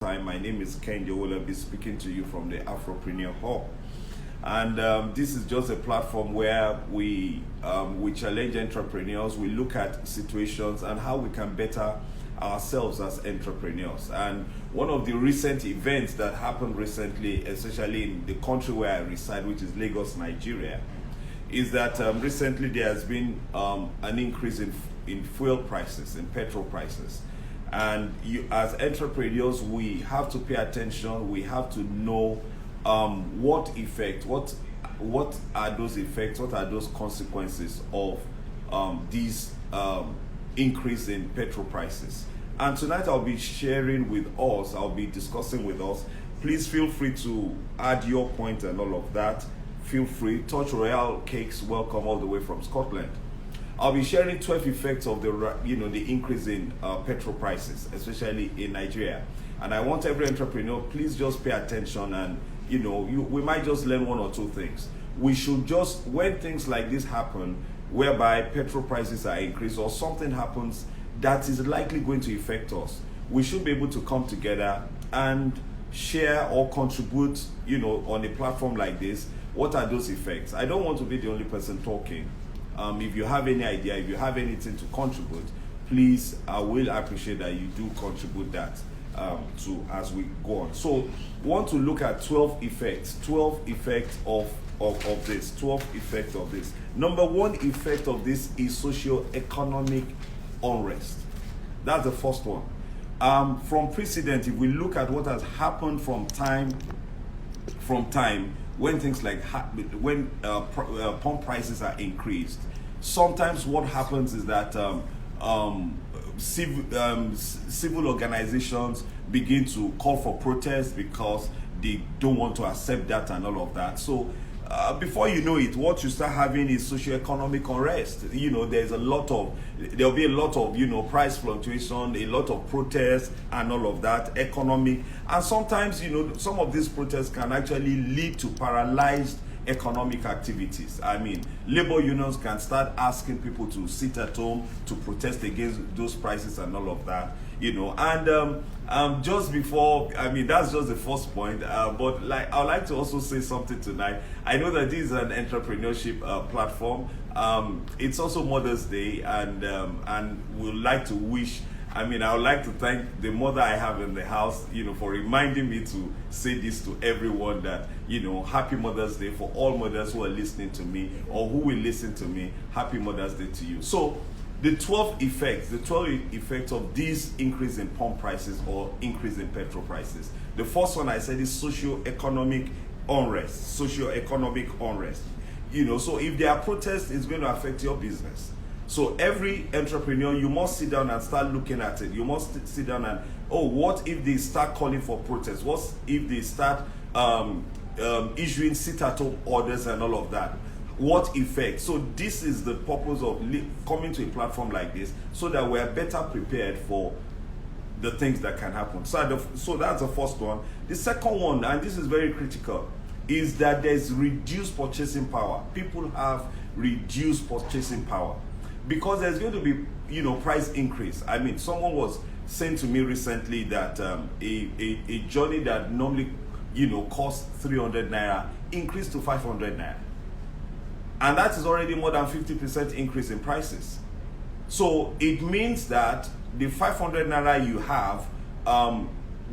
time. My name is Ken Will be speaking to you from the Afropreneur Hub. And this is just a platform where we challenge entrepreneurs. We look at situations and how we can better ourselves as entrepreneurs. And one of the recent events that happened recently, especially in the country where I reside, which is Lagos, Nigeria, is that recently there has been an increase in fuel prices, in petrol prices. And as entrepreneurs, we have to pay attention. We have to know what are those effects, what are those consequences of these increase in petrol prices. And tonight I'll be sharing with us, I'll be discussing with us. Please feel free to add your point and all of that. Feel free. Touch Royal Cakes, welcome all the way from Scotland. I'll be sharing 12 effects of the increase in petrol prices, especially in Nigeria. And I want every entrepreneur, please just pay attention, and we might just learn one or two things. We should just, when things like this happen, whereby petrol prices are increased or something happens that is likely going to affect us, we should be able to come together and share or contribute, on a platform like this. What are those effects? I don't want to be the only person talking. If you have any idea, if you have anything to contribute, please, I will appreciate that you do contribute that to as we go on. So, we want to look at 12 effects of this. 12 effects of this. Number one effect of this is socio-economic unrest. That's the first one. From precedent, if we look at what has happened from time, when things like pump prices are increased, sometimes what happens is that civil organizations begin to call for protest because they don't want to accept that and all of that. So before you know it, what you start having is socioeconomic unrest. There'll be a lot of price fluctuation, a lot of protests and all of that, economic. And sometimes, some of these protests can actually lead to paralyzed economic activities. I mean, labor unions can start asking people to sit at home to protest against those prices and all of that. And just before, that's just the first point, but I'd like to also say something tonight. I know that this is an entrepreneurship platform. It's also Mother's Day, and we'd like to wish, I would like to thank the mother I have in the house, for reminding me to say this to everyone, that, Happy Mother's Day for all mothers who are listening to me or who will listen to me. Happy Mother's Day to you. So, the 12 effects of this increase in pump prices or increase in petrol prices. The first one I said is socio-economic unrest. Socio-economic unrest. So if there are protests, it's going to affect your business. So every entrepreneur, you must sit down and start looking at it. You must sit down and, what if they start calling for protests? What if they start issuing sit-at-home orders and all of that? What effect? So this is the purpose of coming to a platform like this, so that we are better prepared for the things that can happen. So that's the first one. The second one, and this is very critical, is that there's reduced purchasing power. People have reduced purchasing power because there's going to be, price increase. Someone was saying to me recently that a journey that normally, costs 300 naira increased to 500 naira. And that is already more than 50% increase in prices. So it means that the 500 naira you have,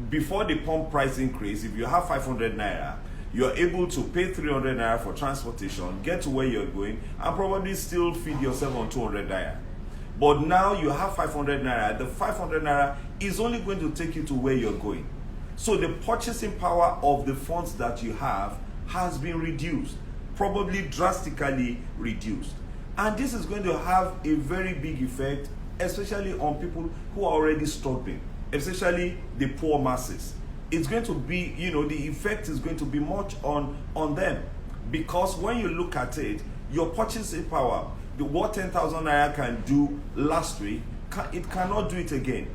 before the pump price increase, if you have 500 naira, you're able to pay 300 naira for transportation, get to where you're going, and probably still feed yourself on 200 naira. But now you have 500 naira. The 500 naira is only going to take you to where you're going. So the purchasing power of the funds that you have has been reduced, probably drastically reduced. And this is going to have a very big effect, especially on people who are already struggling, especially the poor masses. It's going to be, the effect is going to be much on them. Because when you look at it, your purchasing power, what 10,000 naira can do last week, it cannot do it again.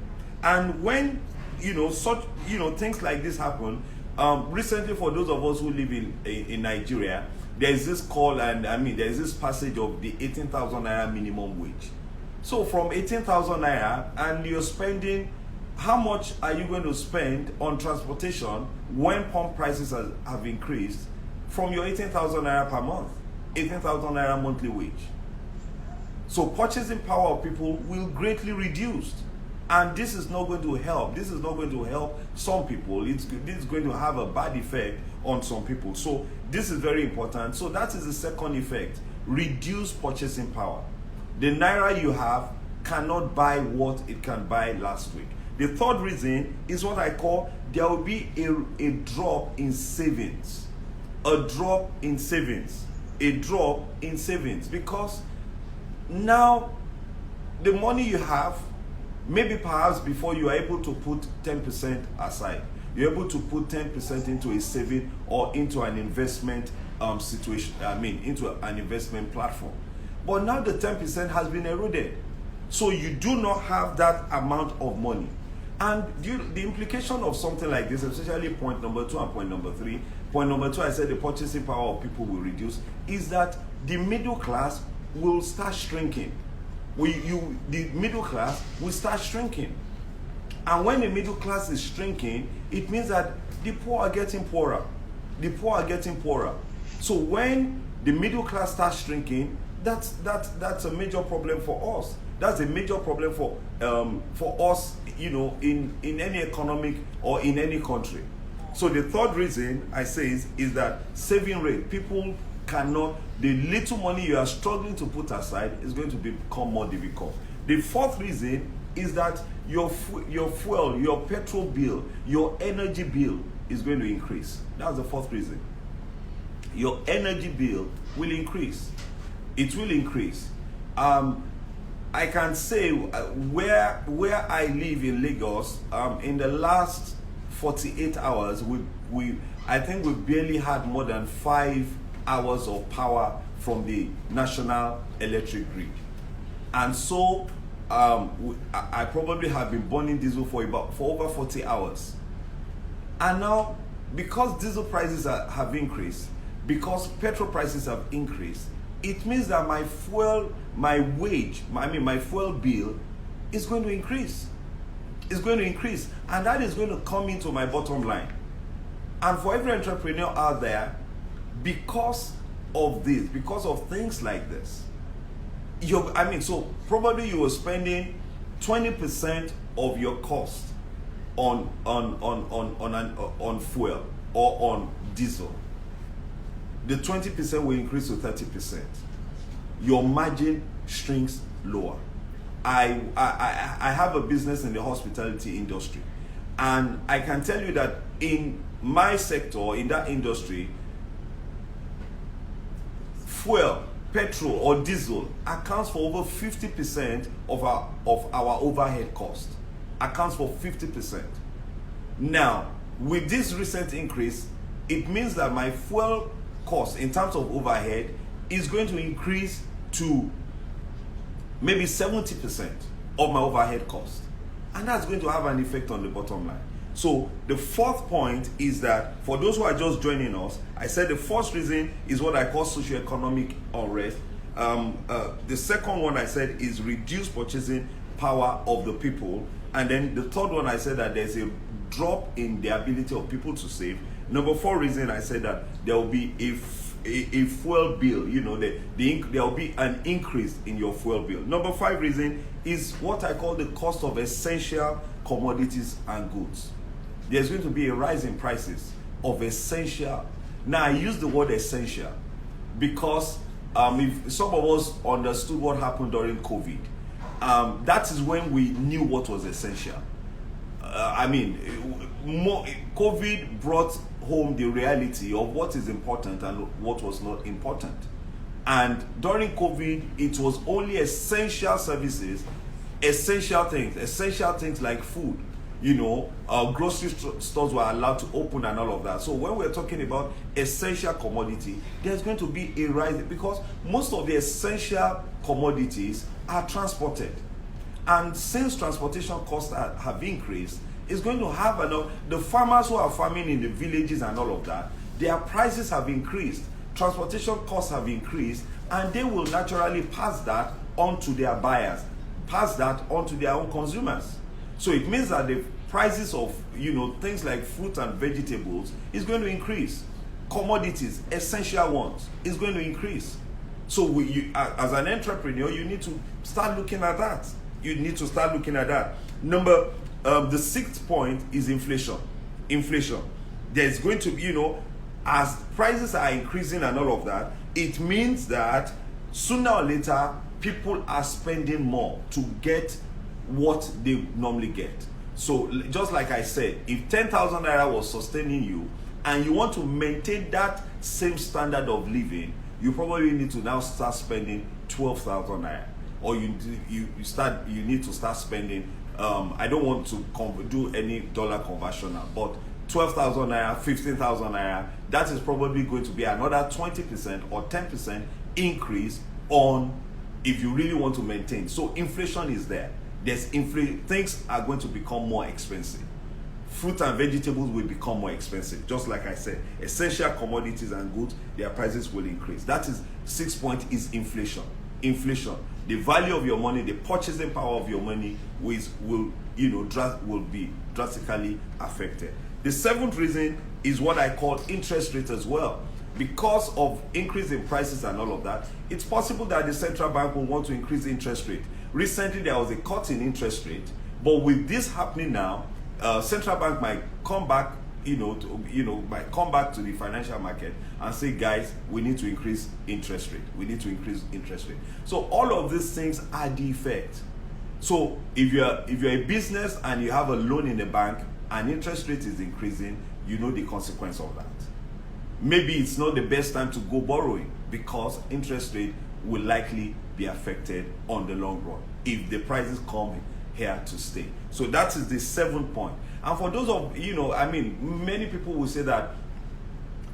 And when, things like this happen, recently for those of us who live in Nigeria, there's this call, and there's this passage of the 18,000 naira minimum wage. So from 18,000 naira, and you're spending how much are you going to spend on transportation when pump prices have increased from your 18,000 naira per month, 18,000 naira monthly wage? So purchasing power of people will greatly reduce. And this is not going to help. This is not going to help some people. This is going to have a bad effect on some people. So this is very important. So that is the second effect. Reduce purchasing power. The naira you have cannot buy what it can buy last week. The third reason is what I call there will be a drop in savings. A drop in savings. A drop in savings. Because now the money you have, maybe perhaps before you are able to put 10% aside, you're able to put 10% into a saving or into an investment situation, into an investment platform. But now the 10% has been eroded. So you do not have that amount of money. And the implication of something like this, especially point number 2 and point number 3, point number 2, I said the purchasing power of people will reduce, is that the middle class will start shrinking. The middle class will start shrinking. And when the middle class is shrinking, it means that the poor are getting poorer. The poor are getting poorer. So when the middle class starts shrinking, that's a major problem for us. That's a major problem for us, in any economic or in any country. So the third reason I say is that saving rate. People cannot, the little money you are struggling to put aside is going to become more difficult. The fourth reason is that your fuel, your petrol bill, your energy bill is going to increase. That's the fourth reason. Your energy bill will increase. It will increase. I can say where I live in Lagos, in the last 48 hours, I think we barely had more than 5 hours of power from the national electric grid. And so I probably have been burning diesel for over 40 hours. And now, because diesel prices have increased, because petrol prices have increased, it means that my fuel bill is going to increase. It's going to increase. And that is going to come into my bottom line. And for every entrepreneur out there, because of this, because of things like this, so probably you were spending 20% of your cost on fuel or on diesel. The 20% will increase to 30%. Your margin shrinks lower. I have a business in the hospitality industry, and I can tell you that in my sector, in that industry, fuel, petrol or diesel accounts for over 50% of our overhead cost. Accounts for 50%. Now, with this recent increase, it means that my fuel cost in terms of overhead is going to increase to maybe 70% of my overhead cost. And that's going to have an effect on the bottom line. So the fourth point is that for those who are just joining us, I said the first reason is what I call socioeconomic unrest. The second one I said is reduced purchasing power of the people. And then the third one I said that there's a drop in the ability of people to save. Number 4 reason I said that there will be a fuel bill, there will be an increase in your fuel bill. Number 5 reason is what I call the cost of essential commodities and goods. There's going to be a rise in prices of essential. Now I use the word essential because if some of us understood what happened during COVID, that is when we knew what was essential. COVID brought home the reality of what is important and what was not important. And during COVID, it was only essential services, essential things like food. Grocery stores were allowed to open and all of that. So when we're talking about essential commodity, there's going to be a rise because most of the essential commodities are transported. And since transportation costs have increased, it's going to have the farmers who are farming in the villages and all of that, their prices have increased, transportation costs have increased, and they will naturally pass that on to their buyers, pass that on to their own consumers. So it means that prices of, things like fruit and vegetables is going to increase. Commodities, essential ones, is going to increase. So as an entrepreneur, you need to start looking at that. You need to start looking at that. The sixth point is inflation. Inflation. There's going to be, as prices are increasing and all of that, it means that sooner or later, people are spending more to get what they normally get. So just like I said, if 10,000 naira was sustaining you and you want to maintain that same standard of living, you probably need to now start spending 12,000 naira, or you need to start spending. I don't want to do any dollar conversion now, but 12,000 naira, 15,000 naira, that is probably going to be another 20% or 10% increase on, if you really want to maintain. So inflation is there. Things are going to become more expensive. Fruit and vegetables will become more expensive. Just like I said, essential commodities and goods, their prices will increase. That is 6th point, is inflation. Inflation. The value of your money, the purchasing power of your money will be drastically affected. The 7th reason is what I call interest rate as well. Because of increase in prices and all of that, it's possible that the central bank will want to increase interest rate. Recently, there was a cut in interest rate, but with this happening now, central bank might come back, might come back to the financial market and say, guys, we need to increase interest rate. We need to increase interest rate. So all of these things are the effect. So if you're a business and you have a loan in the bank and interest rate is increasing, you know the consequence of that. Maybe it's not the best time to go borrowing, because interest rate will likely be affected on the long run if the prices come here to stay. So that is the 7th point. And for those of, many people will say that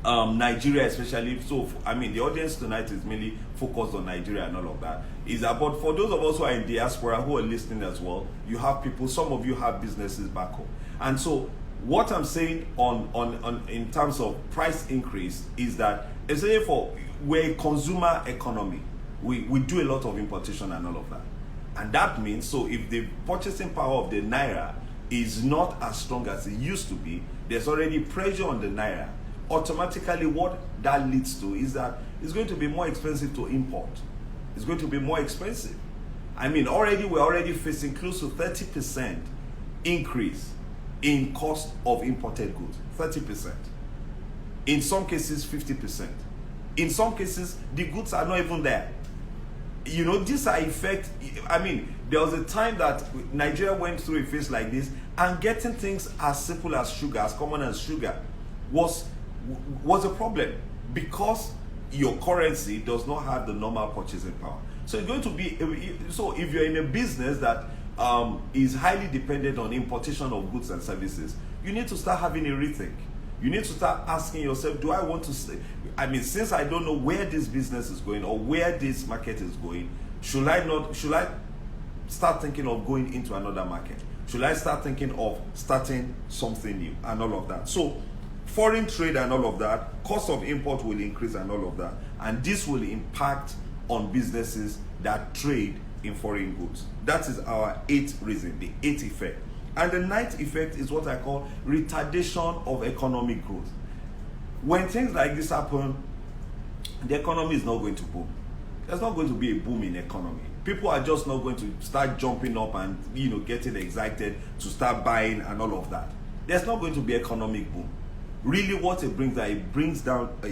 Nigeria especially, the audience tonight is mainly focused on Nigeria and all of that. But for those of us who are in diaspora who are listening as well, you have people, some of you have businesses back home. And so what I'm saying on in terms of price increase is that, essentially, we're a consumer economy. We do a lot of importation and all of that. And that means, so if the purchasing power of the naira is not as strong as it used to be, there's already pressure on the naira. Automatically, what that leads to is that it's going to be more expensive to import. It's going to be more expensive. We're already facing close to 30% increase in cost of imported goods. 30%. In some cases, 50%. In some cases, the goods are not even there. These are effects. There was a time that Nigeria went through a phase like this, and getting things as simple as sugar, as common as sugar, was a problem, because your currency does not have the normal purchasing power. So it's going to be, so if you're in a business that is highly dependent on importation of goods and services, you need to start having a rethink. You need to start asking yourself, do I want to stay? Since I don't know where this business is going or where this market is going, should I start thinking of going into another market? Should I start thinking of starting something new and all of that? So foreign trade and all of that, cost of import will increase and all of that. And this will impact on businesses that trade in foreign goods. That is our 8th reason, the 8th effect. And the 9th effect is what I call retardation of economic growth. When things like this happen, the economy is not going to boom. There's not going to be a boom in economy. People are just not going to start jumping up and getting excited to start buying and all of that. There's not going to be economic boom. Really, what it brings about a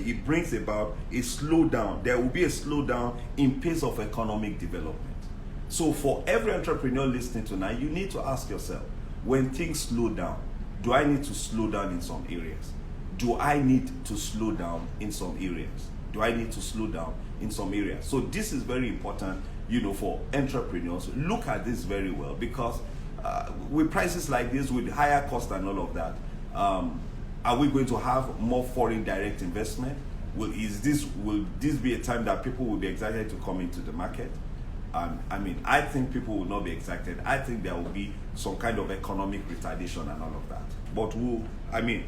slowdown. There will be a slowdown in pace of economic development. So for every entrepreneur listening tonight, you need to ask yourself, when things slow down, do I need to slow down in some areas? Do I need to slow down in some areas? Do I need to slow down in some areas? So this is very important, for entrepreneurs. Look at this very well, because with prices like this, with higher cost and all of that, are we going to have more foreign direct investment? Will this be a time that people will be excited to come into the market? I think people will not be excited. I think there will be some kind of economic retardation and all of that. But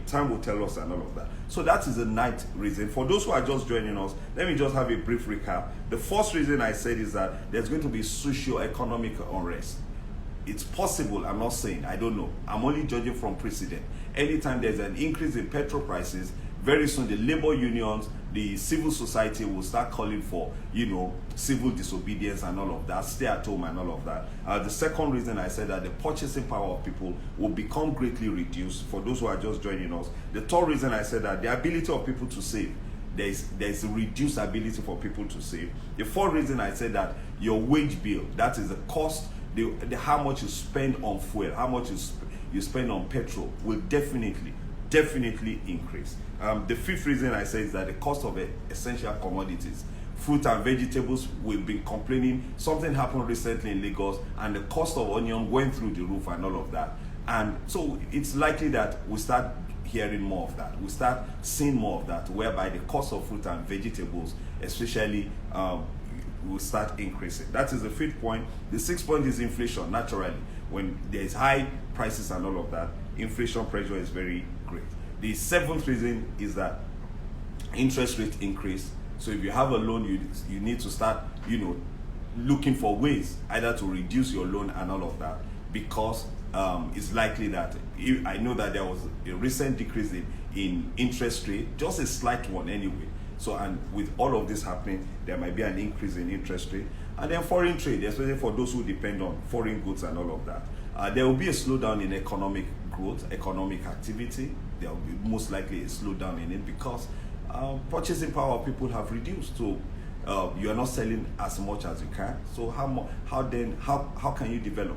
time will tell us and all of that. So that is the 9th reason. For those who are just joining us, let me just have a brief recap. The first reason I said is that there's going to be socio-economic unrest. it's possible. I'm not saying, I don't know. I'm only judging from precedent. Anytime there's an increase in petrol prices, very soon the labor unions, the civil society will start calling for, civil disobedience and all of that, stay at home and all of that. The second reason I said that the purchasing power of people will become greatly reduced for those who are just joining us. The third reason I said that the ability of people to save, there's a reduced ability for people to save. The fourth reason I said that your wage bill, that is the cost, how much you spend on fuel, how much you spend on petrol, will definitely increase. The fifth reason I say is that the cost of essential commodities, fruit and vegetables, we've been complaining. Something happened recently in Lagos, and the cost of onion went through the roof and all of that. And so it's likely that we start hearing more of that. We start seeing more of that, whereby the cost of fruit and vegetables, especially, will start increasing. That is the fifth point. The sixth point is inflation. Naturally, when there's high prices and all of that, inflation pressure is very great. The seventh reason is that interest rate increase. So if you have a loan, you need to start, looking for ways either to reduce your loan and all of that, because it's likely that, I know that there was a recent decrease in interest rate, just a slight one anyway. So, and with all of this happening, there might be an increase in interest rate. And then foreign trade, especially for those who depend on foreign goods and all of that. There will be a slowdown in economic growth, economic activity. There will be most likely a slowdown in it, because purchasing power of people have reduced. So you are not selling as much as you can. So how can you develop?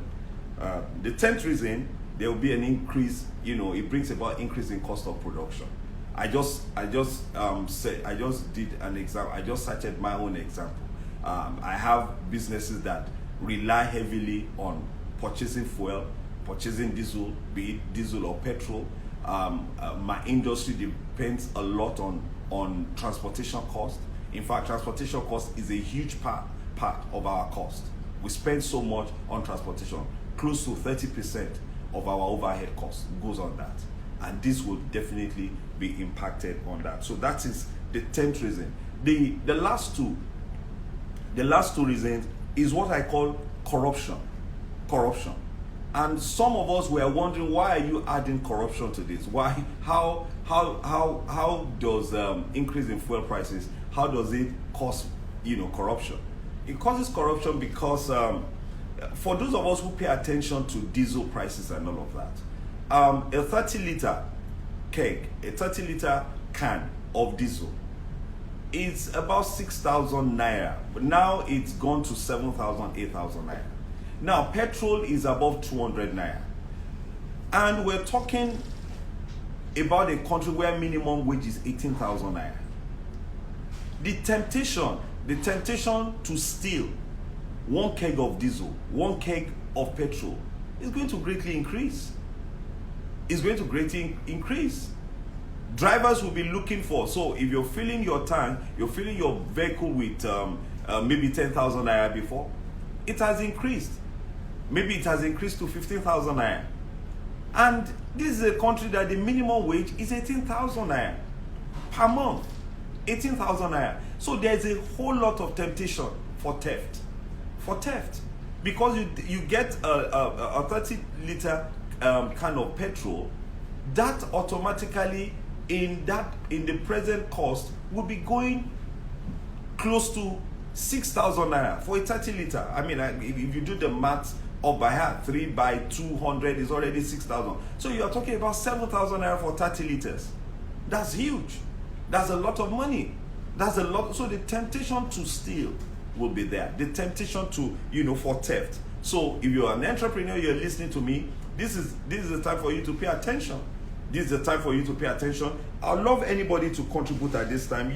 The 10th reason, there will be an increase. It brings about increase in cost of production. I just did an example. I just cited my own example. I have businesses that rely heavily on purchasing fuel, purchasing diesel, be it diesel or petrol. My industry depends a lot on transportation cost. In fact, transportation cost is a huge part of our cost. We spend so much on transportation. Close to 30% of our overhead cost goes on that. And this will definitely be impacted on that. So that is the 10th reason. The last two reasons is what I call corruption. And some of us were wondering, why are you adding corruption to this? Why? How does increase in fuel prices, how does it cause corruption? It causes corruption because for those of us who pay attention to diesel prices and all of that, a 30-liter keg, a 30-liter can of diesel, it's about 6,000 naira, but now it's gone to 7,000, 8,000 naira. Now petrol is above 200 naira, and we're talking about a country where minimum wage is 18,000 naira. The temptation to steal one keg of diesel, one keg of petrol is going to greatly increase. Drivers will be looking for, so if you're filling your tank, you're filling your vehicle with maybe 10,000 naira before, it has increased. Maybe it has increased to 15,000 naira. And this is a country that the minimum wage is 18,000 naira per month. 18,000 naira. So there's a whole lot of temptation for theft. Because you get a 30-liter can of petrol, that automatically in the present cost will be going close to 6,000 naira for a 30-liter. I mean, if you do the math up by heart, 3 by 200 is already 6,000. So you are talking about 7,000 naira for 30 liters. That's huge. That's a lot of money. That's a lot. So the temptation to steal will be there. The temptation to, for theft. So if you're an entrepreneur, you're listening to me, this is the time for you to pay attention. This is the time for you to pay attention. I'd love anybody to contribute at this time.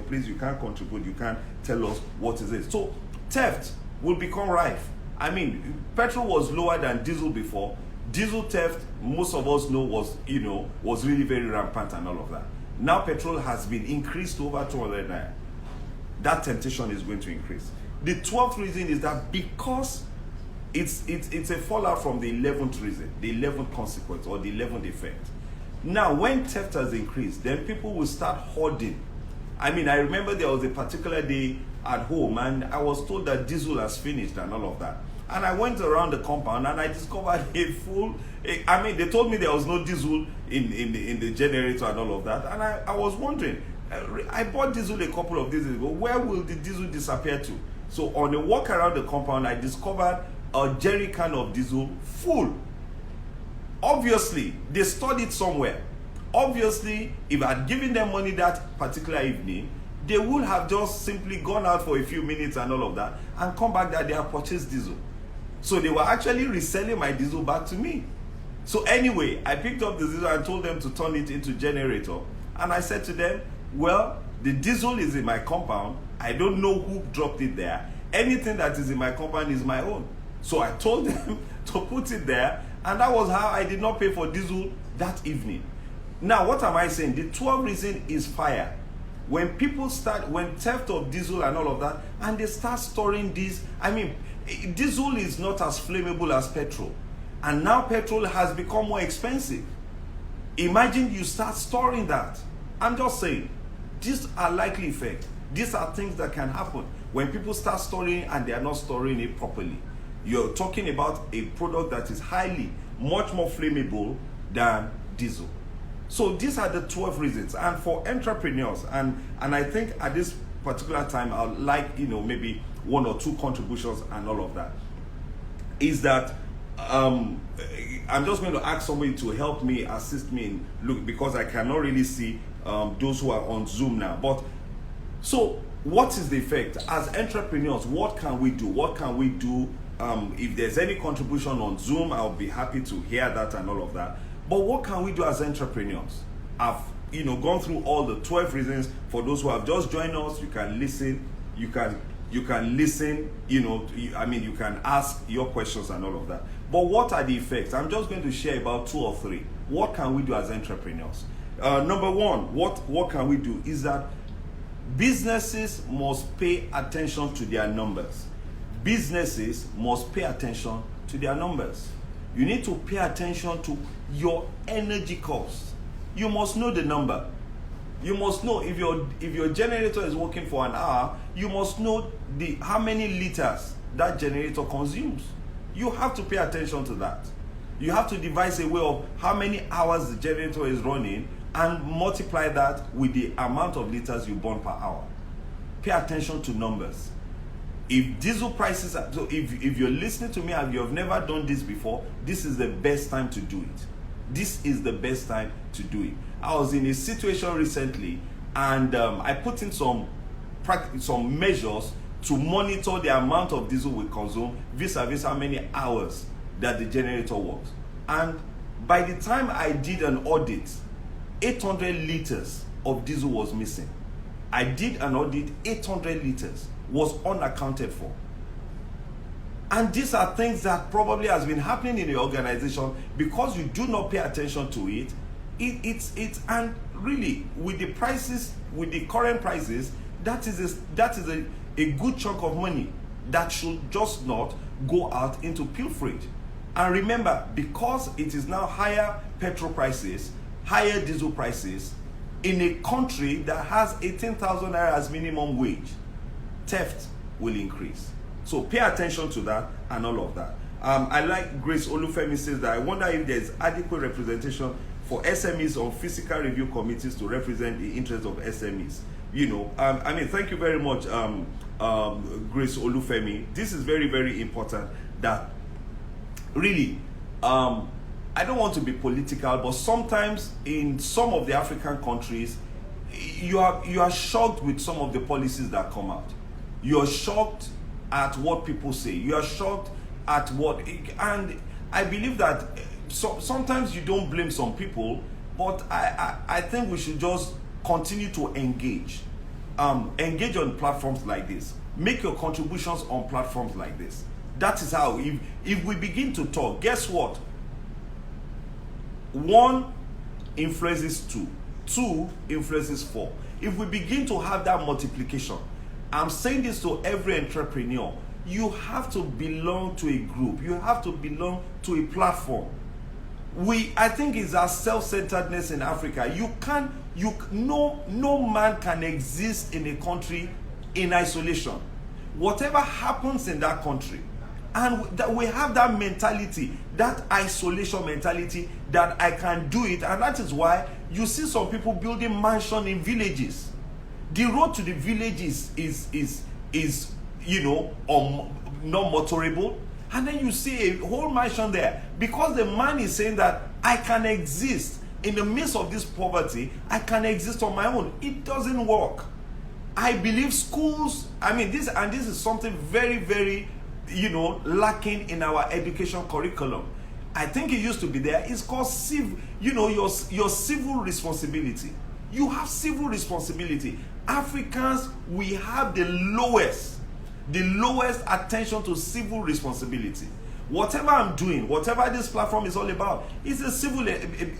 Please, you can't contribute. You can't tell us what is it. So theft will become rife. I mean, petrol was lower than diesel before. Diesel theft, most of us know, was really very rampant and all of that. Now petrol has been increased to over 200 naira. That temptation is going to increase. The 12th reason is that because it's a fallout from the 11th reason, the 11th consequence, or the 11th effect. Now, when theft has increased, then people will start hoarding. I mean, I remember there was a particular day at home, and I was told that diesel has finished and all of that. And I went around the compound and I discovered a full, I mean, they told me there was no diesel in the generator and all of that. And I was wondering, I bought diesel a couple of days ago. Where will the diesel disappear to? So on a walk around the compound, I discovered a jerry can of diesel full. Obviously, they stored it somewhere. Obviously, if I had given them money that particular evening, they would have just simply gone out for a few minutes and all of that and come back that they have purchased diesel. So they were actually reselling my diesel back to me. So anyway, I picked up the diesel and told them to turn it into generator. And I said to them, well, the diesel is in my compound. I don't know who dropped it there. Anything that is in my compound is my own. So I told them to put it there, and that was how I did not pay for diesel that evening. Now, what am I saying? The 12th reason is fire. When people start, when theft of diesel and all of that, and they start storing this, I mean, diesel is not as flammable as petrol. And now petrol has become more expensive. Imagine you start storing that. I'm just saying, these are likely effects. These are things that can happen when people start storing and they are not storing it properly. You're talking about a product that is much more flammable than diesel. So these are the 12 reasons. And for entrepreneurs, and I think at this particular time, I'd like, maybe 1 or 2 contributions and all of that, is that I'm just going to ask somebody to help me, assist me in look, because I cannot really see those who are on Zoom now. But so what is the effect? As entrepreneurs, what can we do? What can we do? If there's any contribution on Zoom, I'll be happy to hear that and all of that. But what can we do as entrepreneurs? I've gone through all the 12 reasons. For those who have just joined us, you can listen. You can listen. You can ask your questions and all of that. But what are the effects? I'm just going to share about 2 or 3. What can we do as entrepreneurs? Number 1, what can we do is that businesses must pay attention to their numbers. Businesses must pay attention to their numbers. You need to pay attention to your energy costs. You must know the number. You must know if your generator is working for an hour, you must know how many liters that generator consumes. You have to pay attention to that. You have to devise a way of how many hours the generator is running and multiply that with the amount of liters you burn per hour. Pay attention to numbers. If diesel prices are, so if you're listening to me and you have never done this before, this is the best time to do it. This is the best time to do it. I was in a situation recently, and I put in some measures to monitor the amount of diesel we consume vis-a-vis how many hours that the generator works. And by the time I did an audit, 800 liters of diesel was missing. I did an audit, 800 liters was unaccounted for. And these are things that probably has been happening in the organization because you do not pay attention to it. And really, with the prices, with the current prices, that is a good chunk of money that should just not go out into pilferage. And remember, because it is now higher petrol prices, higher diesel prices, in a country that has 18,000 naira as minimum wage, theft will increase. So pay attention to that and all of that. I like Grace Olufemi says that I wonder if there's adequate representation for SMEs on physical review committees to represent the interests of SMEs. Thank you very much, Grace Olufemi. This is very, very important that really, I don't want to be political, but sometimes in some of the African countries, you are shocked with some of the policies that come out. You are shocked at what people say. You are shocked at and I believe that sometimes you don't blame some people, but I think we should just continue to engage. Engage on platforms like this. Make your contributions on platforms like this. That is how, if we begin to talk, guess what? 1 influences 2. 2 influences 4. If we begin to have that multiplication, I'm saying this to every entrepreneur, you have to belong to a group. You have to belong to a platform. I think it's our self-centeredness in Africa. No man can exist in a country in isolation. Whatever happens in that country And that we have that mentality, that isolation mentality, that I can do it. And that is why you see some people building mansion in villages. The road to the village is not motorable. And then you see a whole mansion there. Because the man is saying that I can exist in the midst of this poverty, I can exist on my own. It doesn't work. I believe schools, this is something very, very, lacking in our education curriculum. I think it used to be there. It's called your civil responsibility. You have civil responsibility. Africans, we have the lowest attention to civil responsibility. Whatever I'm doing, whatever this platform is all about, is a civil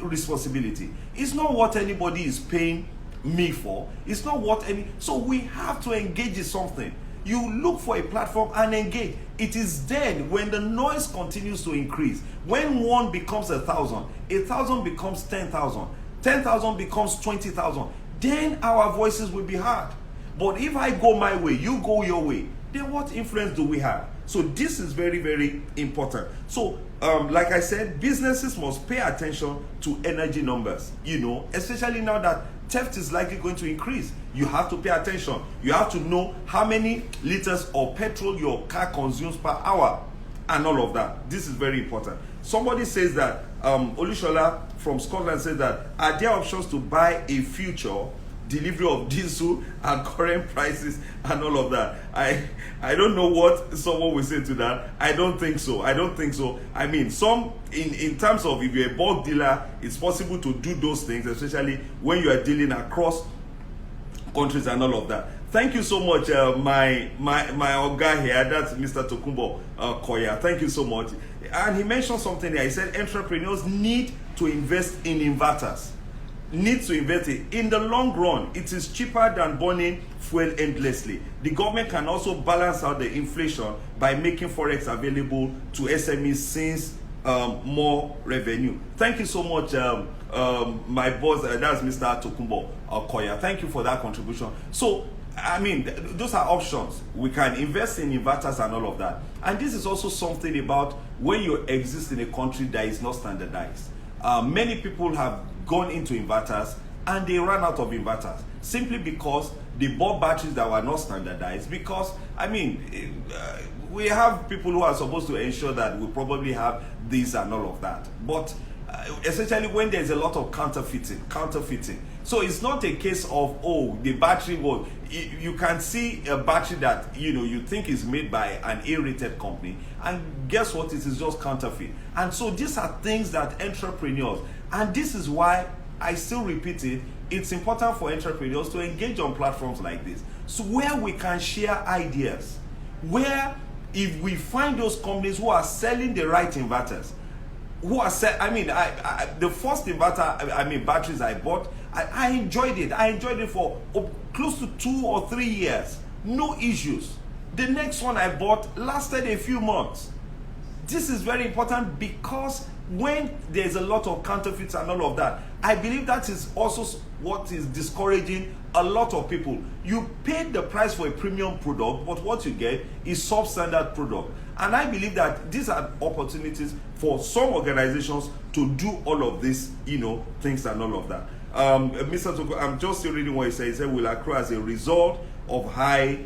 responsibility. It's not what anybody is paying me for. It's not what so we have to engage in something. You look for a platform and engage. It is then when the noise continues to increase, when 1 becomes 1,000, 1,000 becomes 10,000, 10,000 becomes 20,000, then our voices will be heard. But if I go my way, you go your way, then what influence do we have? So this is very, very important. So like I said, businesses must pay attention to energy numbers, especially now that theft is likely going to increase. You have to pay attention. You have to know how many liters of petrol your car consumes per hour and all of that. This is very important. Somebody says that, Olushola from Scotland says that, are there options to buy a future delivery of diesel and current prices and all of that? I don't know what someone will say to that. I don't think so. Some in terms of, if you're a bulk dealer, it's possible to do those things, especially when you are dealing across countries and all of that. Thank you so much, my Oga here, that's Mr. Tokumbo Koya. Thank you so much. And he mentioned something there. He said entrepreneurs need to invest in inverters. In the long run, it is cheaper than burning fuel endlessly. The government can also balance out the inflation by making forex available to SMEs, since more revenue. Thank you so much, my boss, that's Mr. Tokumbo Okoya. Thank you for that contribution. So, those are options. We can invest in inverters and all of that. And this is also something about when you exist in a country that is not standardized. Many people have gone into inverters and they ran out of inverters simply because they bought batteries that were not standardized. Because we have people who are supposed to ensure that we probably have this and all of that, but essentially when there's a lot of counterfeiting, so it's not a case of, oh, the battery was, you can see a battery that you think is made by an A-rated company, and guess what, it is just counterfeit. And so these are things that entrepreneurs, and this is why I still repeat it, it's important for entrepreneurs to engage on platforms like this, so where we can share ideas, where if we find those companies who are selling the right inverters, who are the first inverter, batteries I bought, I enjoyed it. I enjoyed it for close to 2 or 3 years. No issues. The next one I bought lasted a few months. This is very important, because when there's a lot of counterfeits and all of that, I believe that is also what is discouraging a lot of people. You paid the price for a premium product, but what you get is substandard product. And I believe that these are opportunities for some organizations to do all of these, things and all of that. Mr. Toko, I'm just still reading what he said. He said, will accrue as a result of high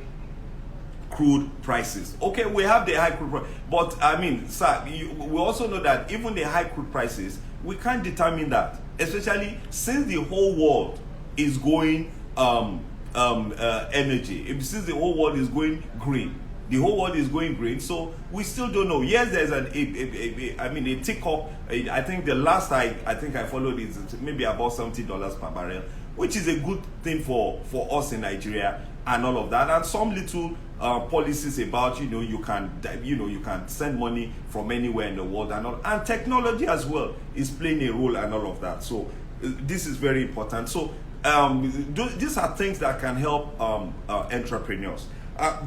crude prices. Okay, we have the high crude price, but sir, we also know that even the high crude prices, we can't determine that, especially since the whole world is going energy. Since the whole world is going green. The whole world is going green, so we still don't know. Yes, there's a tick up. I think the last I followed is maybe about $70 per barrel, which is a good thing for us in Nigeria and all of that. And some little policies about you can send money from anywhere in the world and all. And technology as well is playing a role and all of that. So this is very important. So these are things that can help entrepreneurs.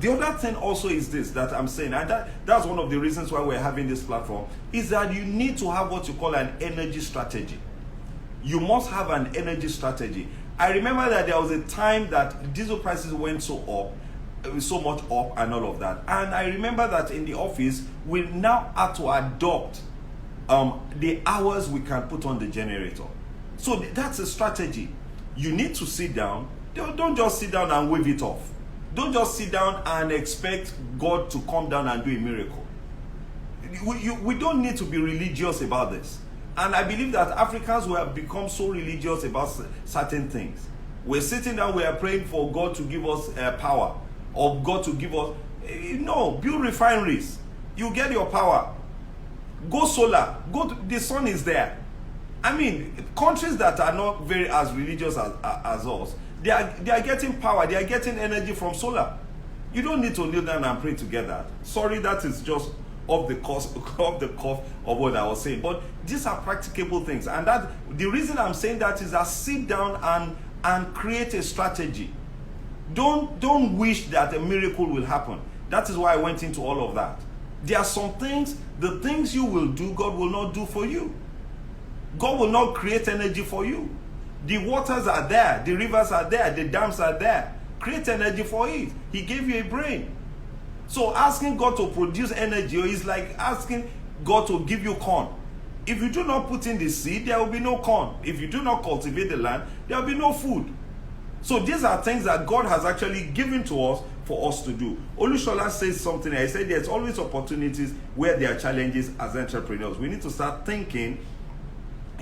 The other thing also is this that I'm saying, and that's one of the reasons why we're having this platform, is that you need to have what you call an energy strategy. You must have an energy strategy. I remember that there was a time that diesel prices went so up, so much up and all of that. And I remember that in the office, we now have to adopt the hours we can put on the generator. So that's a strategy. You need to sit down. Don't just sit down and wave it off. Don't just sit down and expect God to come down and do a miracle. We don't need to be religious about this. And I believe that Africans will have become so religious about certain things. We're sitting down, we are praying for God to give us power, or God to give us, no, build refineries. You get your power. Go solar. The sun is there. I mean, countries that are not very as religious as us, they are getting power, they are getting energy from solar. You don't need to kneel down and pray together. Sorry, that is just off the cuff of what I was saying. But these are practicable things. And that the reason I'm saying that is that sit down and create a strategy. Don't wish that a miracle will happen. That is why I went into all of that. There are some things, the things you will do, God will not do for you. God will not create energy for you. The waters are there, the rivers are there, the dams are there. Create energy for it. He gave you a brain. So asking God to produce energy is like asking God to give you corn. If you do not put in the seed, there will be no corn. If you do not cultivate the land, there will be no food. So these are things that God has actually given to us for us to do. Olushola says something. I said there's always opportunities where there are challenges as entrepreneurs. We need to start thinking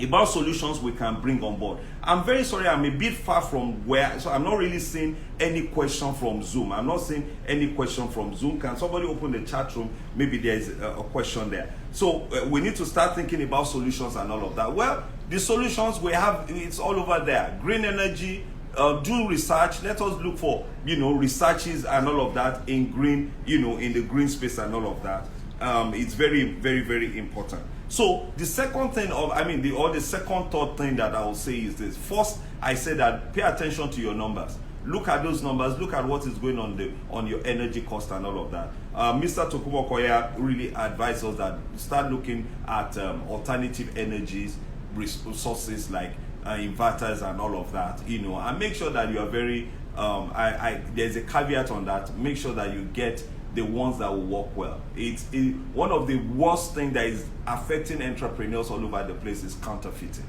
about solutions we can bring on board. I'm very sorry, I'm a bit far from where, so I'm not really seeing any question from Zoom. I'm not seeing any question from Zoom. Can somebody open the chat room? Maybe there's a question there. So we need to start thinking about solutions and all of that. Well, the solutions we have, it's all over there. Green energy, do research. Let us look for, researches and all of that in green, in the green space and all of that. It's very, very, very important. So the second thing the second thought thing that I will say is this. First, I said that pay attention to your numbers. Look at those numbers. Look at what is going on your energy cost and all of that. Mr. Tokubo Koya really advised us that start looking at alternative energies, resources like inverters and all of that. And make sure that you are very. There's a caveat on that. Make sure that you get the ones that will work well. It's one of the worst things that is affecting entrepreneurs all over the place is counterfeiting.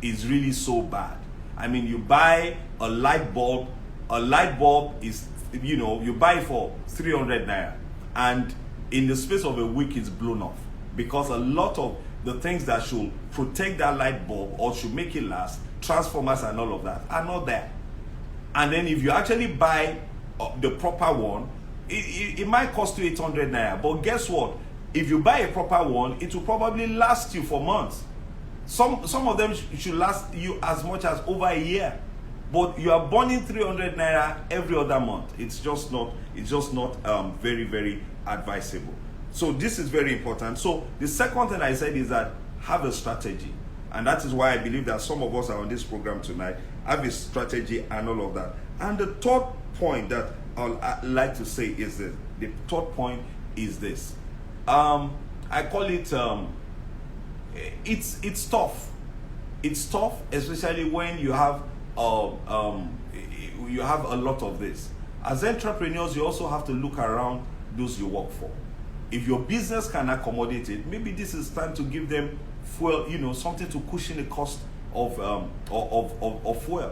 It's really so bad. I mean, you buy a light bulb is, you buy it for 300 naira, and in the space of a week it's blown off because a lot of the things that should protect that light bulb or should make it last, transformers and all of that, are not there. And then if you actually buy the proper one, it might cost you 800 naira, but guess what? If you buy a proper one, it will probably last you for months. Some of them should last you as much as over a year, but you are burning 300 naira every other month. It's just not very, very advisable. So this is very important. So the second thing I said is that have a strategy, and that is why I believe that some of us are on this program tonight. Have a strategy and all of that. And the third point that I'd like to say is this. The third point is this. I call it, it's tough. It's tough, especially when you have a lot of this. As entrepreneurs, you also have to look around those you work for. If your business can accommodate it, maybe this is time to give them fuel, something to cushion the cost of fuel.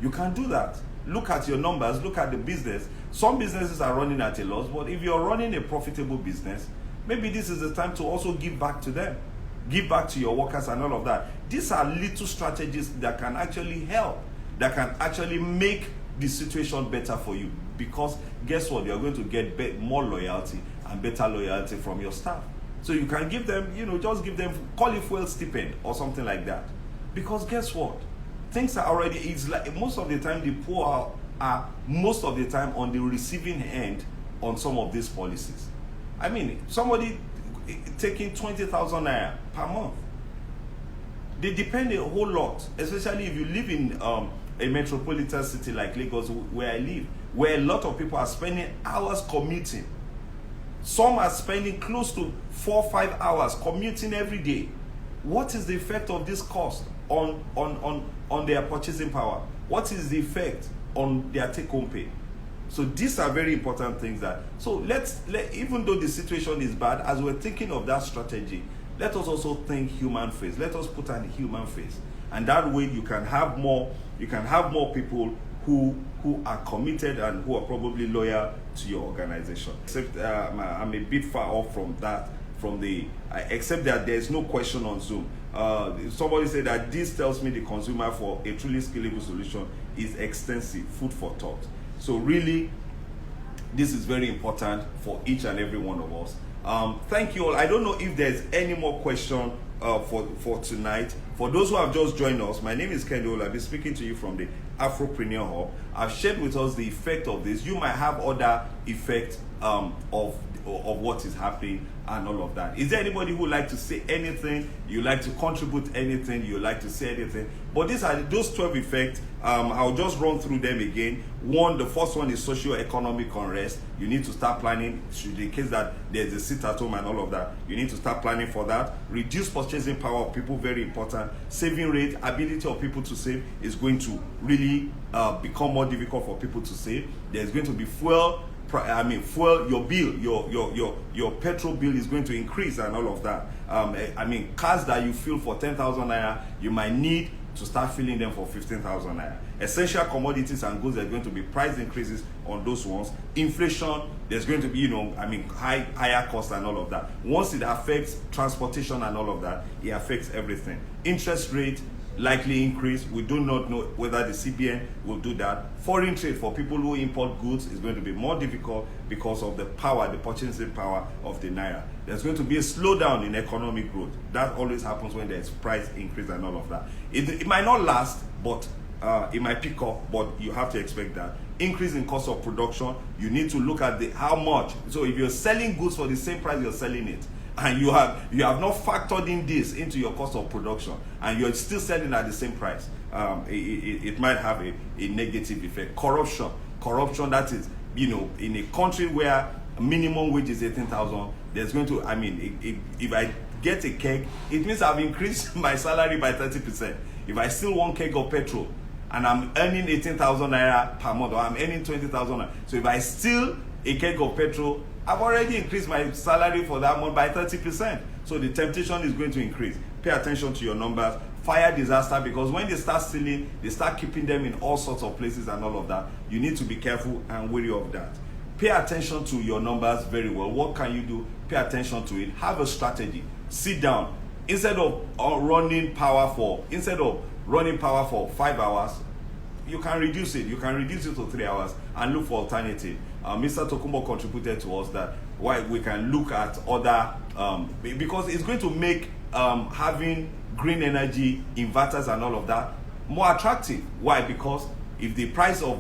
You can do that. Look at your numbers, look at the business. Some businesses are running at a loss, but if you're running a profitable business, maybe this is the time to also give back to them. Give back to your workers and all of that. These are little strategies that can actually help, that can actually make the situation better for you. Because guess what? You're going to get more loyalty and better loyalty from your staff. So you can give them, just give them, call it fuel stipend or something like that. Because guess what? Things are already, it's like most of the time the poor are most of the time on the receiving end on some of these policies. I mean, somebody taking 20,000 naira per month. They depend a whole lot, especially if you live in a metropolitan city like Lagos, where I live, where a lot of people are spending hours commuting. Some are spending close to 4 or 5 hours commuting every day. What is the effect of this cost on their purchasing power? What is the effect on their take-home pay? So these are very important things so even though the situation is bad, as we're thinking of that strategy, let us also think human face. Let us put on a human face. And that way you can have more people who are committed and who are probably loyal to your organization. Except I'm a bit far off from that, except that there's no question on Zoom. Somebody said that this tells me the consumer for a truly scalable solution is extensive, food for thought. So really, this is very important for each and every one of us. Thank you all. I don't know if there's any more question for tonight. For those who have just joined us, my name is Kende Olabi, speaking to you from the Afropreneur Hub. I've shared with us the effect of this. You might have other effects of what is happening and all of that. Is there anybody who would like to say anything? You like to contribute anything? You like to say anything? But these are those 12 effects. I'll just run through them again. The first one is socio-economic unrest. You need to start planning in the case that there's a sit at home and all of that. You need to start planning for that. Reduce purchasing power of people, very important. Saving rate, ability of people to save is going to really become more difficult for people to save. There's going to be fuel, your bill, your petrol bill is going to increase and all of that. Cars that you fill for 10,000 naira, you might need to start filling them for 15,000 naira. Essential commodities and goods, there's going to be price increases on those ones. Inflation, there's going to be, higher costs and all of that. Once it affects transportation and all of that, it affects everything. Interest rate likely increase. We do not know whether the CBN will do that. Foreign trade for people who import goods is going to be more difficult because of the purchasing power of the naira. There's going to be a slowdown in economic growth. That always happens when there's price increase and all of that. It might not last, but it might pick up, but you have to expect that. Increase in cost of production, you need to look at how much. So if you're selling goods for the same price you're selling it, and you have not factored in this into your cost of production, and you're still selling at the same price, it might have a negative effect. Corruption, that is, in a country where minimum wage is 18,000, there's going to, if I get a keg, it means I've increased my salary by 30%. If I steal one keg of petrol and I'm earning 18,000 naira per month, or I'm earning 20,000 naira, so if I steal a keg of petrol, I've already increased my salary for that month by 30%. So the temptation is going to increase. Pay attention to your numbers. Fire disaster, because when they start stealing, they start keeping them in all sorts of places and all of that. You need to be careful and wary of that. Pay attention to your numbers very well. What can you do? Pay attention to it. Have a strategy. Sit down. Instead of running power for 5 hours, you can reduce it. You can reduce it to 3 hours and look for alternative. Mr. Tokumbo contributed to us that why we can look at other, because it's going to make having green energy inverters and all of that more attractive. Why? Because if the price of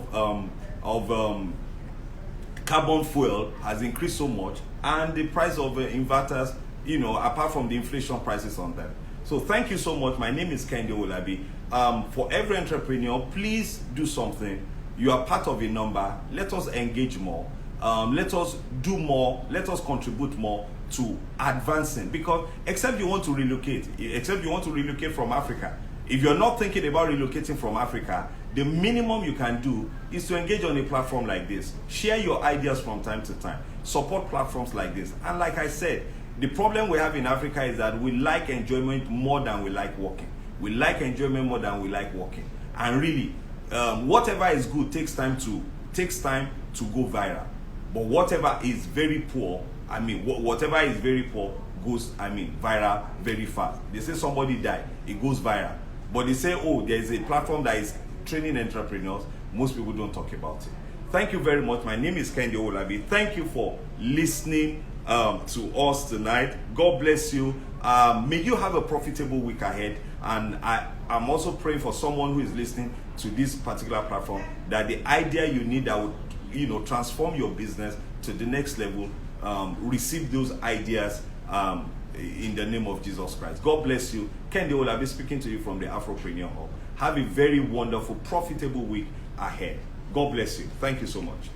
carbon fuel has increased so much, and the price of inverters, apart from the inflation prices on them. So thank you so much. My name is Kende Olabi. For every entrepreneur, please do something. You are part of a number. Let us engage more. Let us do more. Let us contribute more to advancing. Because except you want to relocate from Africa, if you're not thinking about relocating from Africa, the minimum you can do is to engage on a platform like this. Share your ideas from time to time. Support platforms like this. And like I said, the problem we have in Africa is that we like enjoyment more than we like working. We like enjoyment more than we like working. And really, whatever is good takes time to go viral. But whatever is very poor, goes viral very fast. They say somebody died, it goes viral. But they say, oh, there is a platform that is training entrepreneurs. Most people don't talk about it. Thank you very much. My name is Kende Olabi. Thank you for listening to us tonight. God bless you. May you have a profitable week ahead. And I'm also praying for someone who is listening to this particular platform, that the idea you need that would transform your business to the next level, receive those ideas in the name of Jesus Christ. God bless you. Kende Olabi speaking to you from the Afropreneur Hub. Have a very wonderful, profitable week ahead. God bless you. Thank you so much.